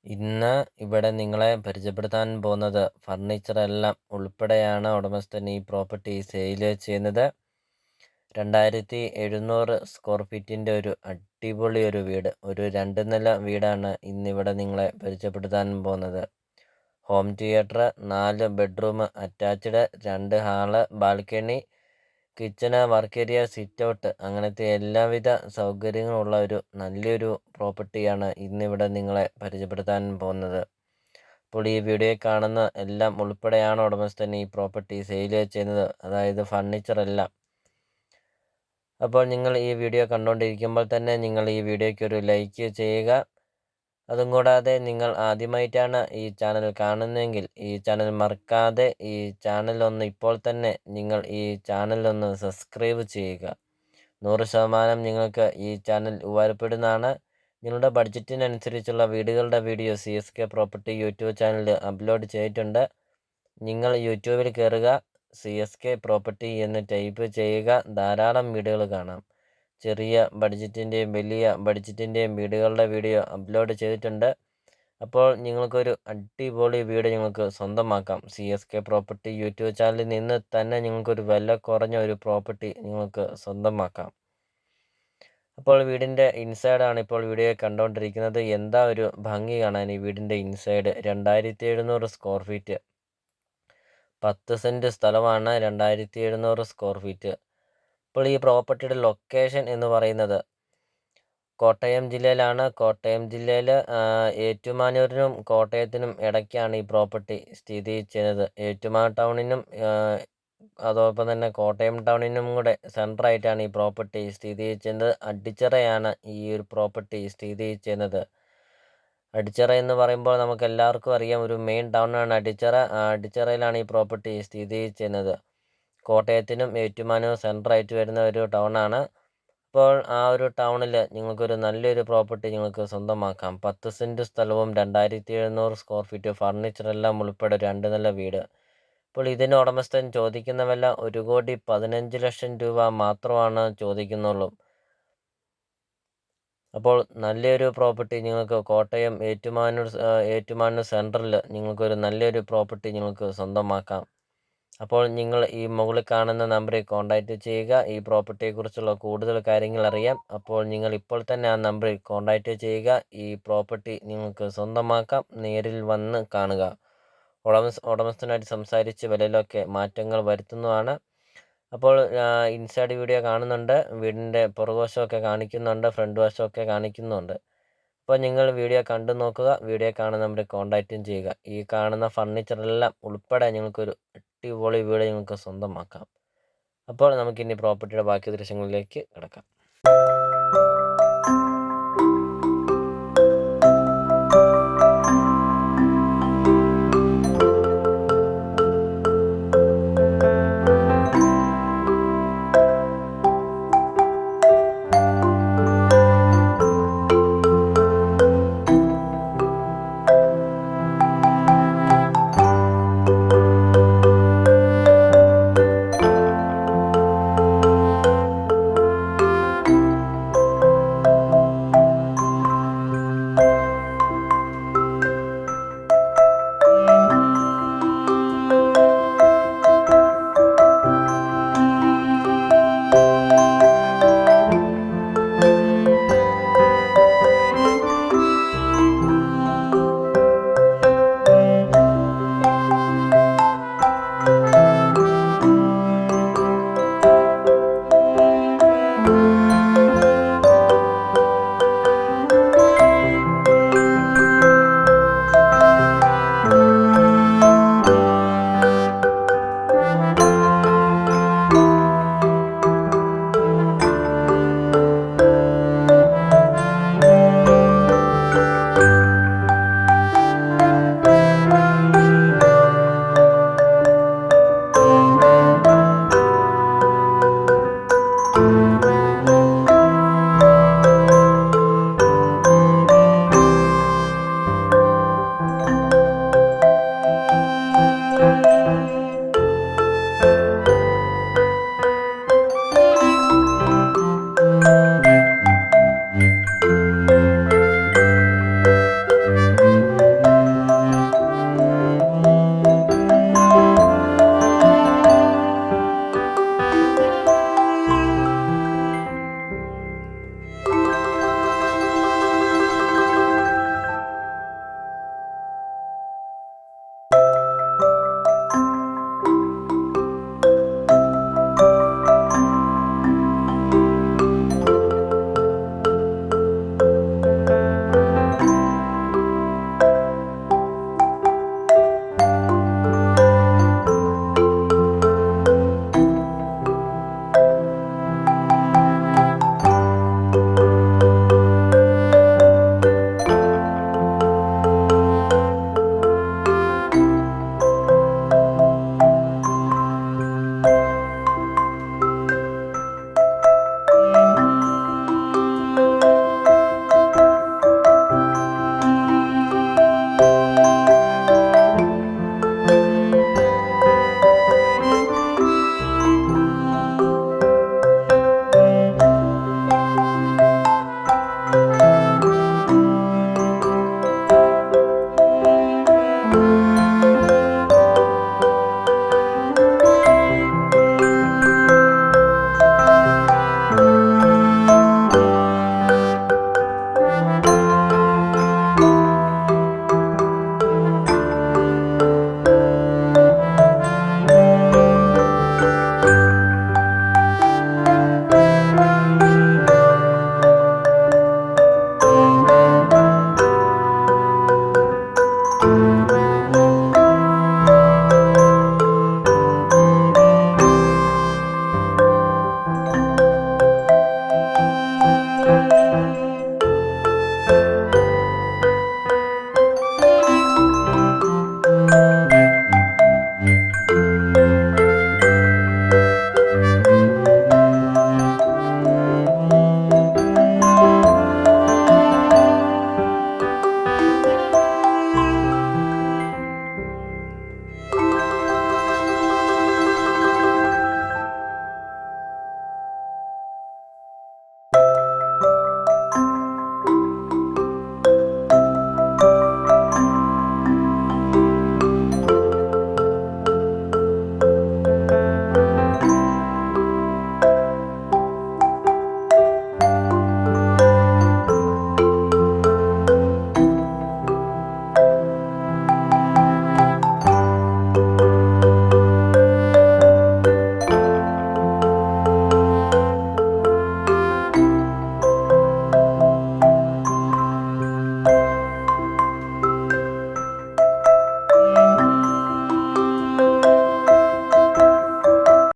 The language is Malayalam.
ഇന്ന് ഇവിടെ നിങ്ങളെ പരിചയപ്പെടുത്താൻ പോകുന്നത് ഫർണിച്ചറെല്ലാം ഉൾപ്പെടെയാണ് ഉടമസ്ഥൻ ഈ പ്രോപ്പർട്ടി സെയിൽ ചെയ്യുന്നത്. 2700 സ്ക്വയർ ഫീറ്റിൻ്റെ ഒരു അടിപൊളി ഒരു വീട്, ഒരു 2 നില വീടാണ് ഇന്നിവിടെ നിങ്ങളെ പരിചയപ്പെടുത്താൻ പോകുന്നത്. Home theatre, 4 bedroom attached, 2 hall, balcony, kitchen, work area, sit out, അങ്ങനത്തെ എല്ലാവിധ സൗകര്യങ്ങളുള്ള ഒരു നല്ലൊരു പ്രോപ്പർട്ടിയാണ് ഇന്നിവിടെ നിങ്ങളെ പരിചയപ്പെടുത്താൻ പോകുന്നത്. അപ്പോൾ ഈ വീഡിയോയിൽ കാണുന്ന എല്ലാം ഉൾപ്പെടെയാണ് ഉടമസ്ഥൻ ഈ പ്രോപ്പർട്ടി സെയിൽ ചെയ്യുന്നത്, അതായത് ഫർണിച്ചറെല്ലാം. അപ്പോൾ നിങ്ങൾ ഈ വീഡിയോ കണ്ടുകൊണ്ടിരിക്കുമ്പോൾ തന്നെ നിങ്ങൾ ഈ വീഡിയോയ്ക്ക് ഒരു ലൈക്ക് ചെയ്യുക. അതും കൂടാതെ നിങ്ങൾ ആദ്യമായിട്ടാണ് ഈ ചാനൽ കാണുന്നതെങ്കിൽ ഈ ചാനൽ മറക്കാതെ ഈ ചാനലൊന്ന് ഇപ്പോൾ തന്നെ നിങ്ങൾ ഈ ചാനലൊന്ന് സബ്സ്ക്രൈബ് ചെയ്യുക. 100% നിങ്ങൾക്ക് ഈ ചാനൽ ഉപകാരപ്പെടുന്നതാണ്. നിങ്ങളുടെ ബഡ്ജറ്റിനനുസരിച്ചുള്ള വീടുകളുടെ വീഡിയോ CSK പ്രോപ്പർട്ടി യൂട്യൂബ് ചാനലിൽ അപ്ലോഡ് ചെയ്തിട്ടുണ്ട്. നിങ്ങൾ യൂട്യൂബിൽ കയറുക, CSK പ്രോപ്പർട്ടി എന്ന് ടൈപ്പ് ചെയ്യുക. ധാരാളം വീടുകൾ കാണാം. ചെറിയ ബഡ്ജറ്റിൻ്റെയും വലിയ ബഡ്ജറ്റിൻ്റെയും വീടുകളുടെ വീഡിയോ അപ്ലോഡ് ചെയ്തിട്ടുണ്ട്. അപ്പോൾ നിങ്ങൾക്കൊരു അടിപൊളി വീട് നിങ്ങൾക്ക് സ്വന്തമാക്കാം. CSK പ്രോപ്പർട്ടി യൂട്യൂബ് ചാനലിൽ നിന്ന് തന്നെ നിങ്ങൾക്കൊരു വില കുറഞ്ഞ ഒരു പ്രോപ്പർട്ടി നിങ്ങൾക്ക് സ്വന്തമാക്കാം. അപ്പോൾ വീടിൻ്റെ ഇൻസൈഡാണ് ഇപ്പോൾ വീഡിയോ കണ്ടുകൊണ്ടിരിക്കുന്നത്. എന്താ ഒരു ഭംഗി കാണാൻ ഈ വീടിൻ്റെ ഇൻസൈഡ്. 2700 സ്ക്വയർ ഫീറ്റ്, 10 സെൻറ്റ് സ്ഥലമാണ്. 2700 സ്ക്വയർ ഫീറ്റ്. ഇപ്പോൾ ഈ പ്രോപ്പർട്ടിയുടെ ലൊക്കേഷൻ എന്ന് പറയുന്നത് കോട്ടയം ജില്ലയിലാണ്. കോട്ടയം ജില്ലയിൽ ഏറ്റുമാനൂരിനും കോട്ടയത്തിനും ഇടയ്ക്കാണ് ഈ പ്രോപ്പർട്ടി സ്ഥിതി ചെയ്യുന്നത്. ഏറ്റുമാനൂർ ടൗണിനും അതോടൊപ്പം തന്നെ കോട്ടയം ടൗണിനും കൂടെ സെൻറ്ററായിട്ടാണ് ഈ പ്രോപ്പർട്ടി സ്ഥിതി ചെയ്യുന്നത്. അടിച്ചിറയാണ് ഈ ഒരു പ്രോപ്പർട്ടി സ്ഥിതി ചെയ്യുന്നത്. അടിച്ചിറ എന്ന് പറയുമ്പോൾ നമുക്ക് എല്ലാവർക്കും അറിയാം, ഒരു മെയിൻ ടൗണാണ് അടിച്ചിറ. അടിച്ചിറയിലാണ് ഈ പ്രോപ്പർട്ടി സ്ഥിതി ചെയ്യുന്നത്. കോട്ടയത്തിനും ഏറ്റുമാനൂർ സെൻറ്ററായിട്ട് വരുന്ന ഒരു ടൗണാണ്. അപ്പോൾ ആ ഒരു ടൗണിൽ നിങ്ങൾക്കൊരു നല്ലൊരു പ്രോപ്പർട്ടി നിങ്ങൾക്ക് സ്വന്തമാക്കാം. 10 സെൻറ്റ് സ്ഥലവും 2700 സ്ക്വയർ ഫീറ്റ്, ഫർണിച്ചറെല്ലാം ഉൾപ്പെടെ 2 നില വീട്. അപ്പോൾ ഇതിന് ഉടമസ്ഥൻ ചോദിക്കുന്ന വില 1,15,00,000 രൂപ മാത്രമാണ് ചോദിക്കുന്നുള്ളൂ. അപ്പോൾ നല്ലൊരു പ്രോപ്പർട്ടി നിങ്ങൾക്ക് കോട്ടയം ഏറ്റുമാനൂർ സെൻട്രലിൽ നിങ്ങൾക്കൊരു നല്ലൊരു പ്രോപ്പർട്ടി നിങ്ങൾക്ക് സ്വന്തമാക്കാം. അപ്പോൾ നിങ്ങൾ ഈ മുകളിൽ കാണുന്ന നമ്പറിൽ കോൺടാക്റ്റ് ചെയ്യുക. ഈ പ്രോപ്പർട്ടിയെക്കുറിച്ചുള്ള കൂടുതൽ കാര്യങ്ങൾ അറിയാം. അപ്പോൾ നിങ്ങൾ ഇപ്പോൾ തന്നെ ആ നമ്പറിൽ കോൺടാക്റ്റ് ചെയ്യുക. ഈ പ്രോപ്പർട്ടി നിങ്ങൾക്ക് സ്വന്തമാക്കാം. നേരിൽ വന്ന് കാണുക. ഉടമസ്ഥനായിട്ട് സംസാരിച്ച് വിലയിലൊക്കെ മാറ്റങ്ങൾ വരുത്തുന്നതാണ്. അപ്പോൾ ഇൻസൈഡ് വീഡിയോ കാണുന്നുണ്ട്, വീടിൻ്റെ പുറകുവശമൊക്കെ കാണിക്കുന്നുണ്ട്, ഫ്രണ്ട് വശമൊക്കെ കാണിക്കുന്നുണ്ട്. അപ്പോൾ നിങ്ങൾ വീഡിയോ കണ്ടു നോക്കുക. വീഡിയോ കാണുന്ന നമ്പറിൽ കോൺടാക്റ്റും ചെയ്യുക. ഈ കാണുന്ന ഫർണിച്ചറെല്ലാം ഉൾപ്പെടെ നിങ്ങൾക്കൊരു അടിപൊളി വീട് നിങ്ങൾക്ക് സ്വന്തമാക്കാം. അപ്പോൾ നമുക്കിനി പ്രോപ്പർട്ടിയുടെ ബാക്കി ദൃശ്യങ്ങളിലേക്ക് കിടക്കാം.